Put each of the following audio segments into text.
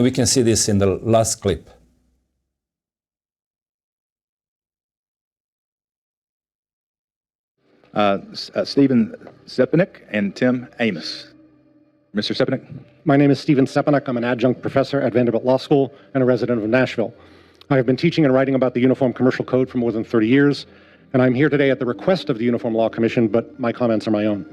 We can see this in the last clip. Stephen Sepanik and Tim Amos. Mr. Sepanik. My name is Stephen Sepanik. I'm an adjunct professor at Vanderbilt Law School and a resident of Nashville. I have been teaching and writing about the Uniform Commercial Code for more than 30 years, and I'm here today at the request of the Uniform Law Commission, but my comments are my own.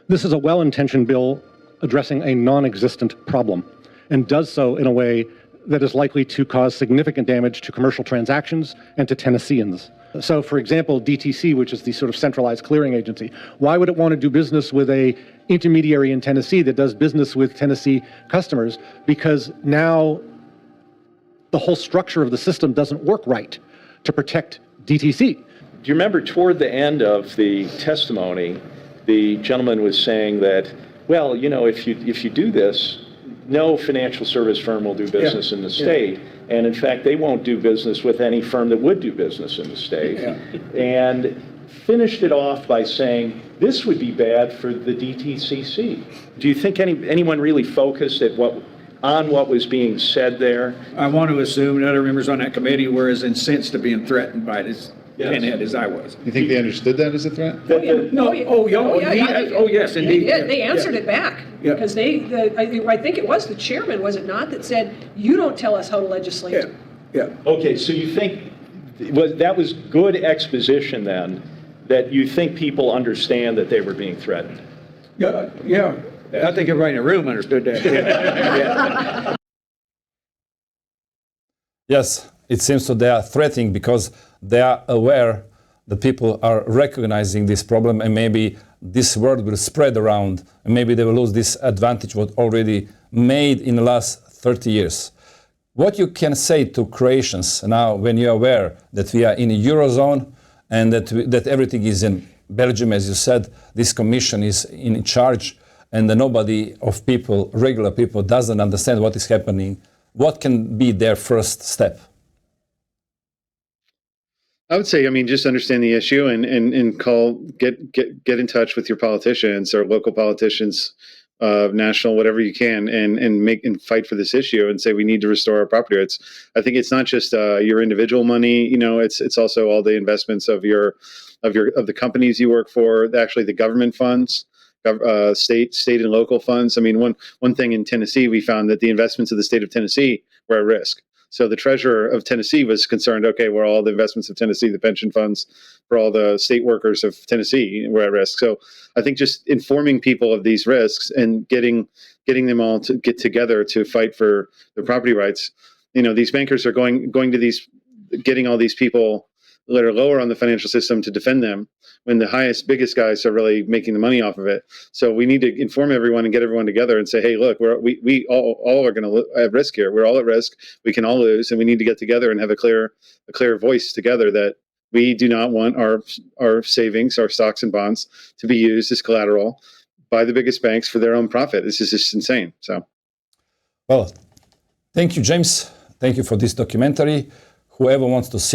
This is a well-intentioned bill addressing a non-existent problem, and does so in a way that is likely to cause significant damage to commercial transactions and to Tennesseans. So, for example, DTC, which is the sort of centralized clearing agency, why would it want to do business with a intermediary in Tennessee that does business with Tennessee customers? Because now the whole structure of the system doesn't work right to protect DTC. Do you remember toward the end of the testimony, the gentleman was saying that, well, you know, if you do this, no financial service firm will do business in the state. And in fact, they won't do business with any firm that would do business in the state. And finished it off by saying, this would be bad for the DTCC. Do you think anyone really focused on what was being said there? I want to assume that other members on that committee were as incensed to being threatened by this pinhead as I was. You think they understood that as a threat? Yes, indeed. They answered it back. Because I think it was the chairman, was it not, that said, you don't tell us how to legislate. Okay, so you think that was good exposition then, that you think people understand that they were being threatened? Yeah. I think everybody in the room understood that. Yes, it seems that they are threatening because they are aware that people are recognizing this problem, and maybe this word will spread around, and maybe they will lose this advantage what already made in the last 30 years. What you can say to Croatians now when you're aware that we are in a Eurozone and that everything is in Belgium, as you said, this commission is in charge, and nobody of people, regular people, doesn't understand what is happening, what can be their first step? I would say, just understand the issue and get in touch with your politicians or local politicians, national, whatever you can, and fight for this issue and say we need to restore our property rights. I think it's not just your individual money, it's also all the investments of the companies you work for, actually the government funds, state and local funds. One thing in Tennessee, we found that the investments of the state of Tennessee were at risk. So the treasurer of Tennessee was concerned, okay, were all the investments of Tennessee, the pension funds for all the state workers of Tennessee were at risk. So I think just informing people of these risks and getting them all to get together to fight for their property rights. These bankers are going to getting all these people that are lower on the financial system to defend them when the biggest guys are really making the money off of it. So we need to inform everyone and get everyone together and say, hey, look, we all are going to have risk here. We're all at risk. We can all lose, and we need to get together and have a clear voice together that we do not want our savings, our stocks and bonds to be used as collateral by the biggest banks for their own profit. This is just insane. So, well, thank you, James. Thank you for this documentary. Whoever wants to see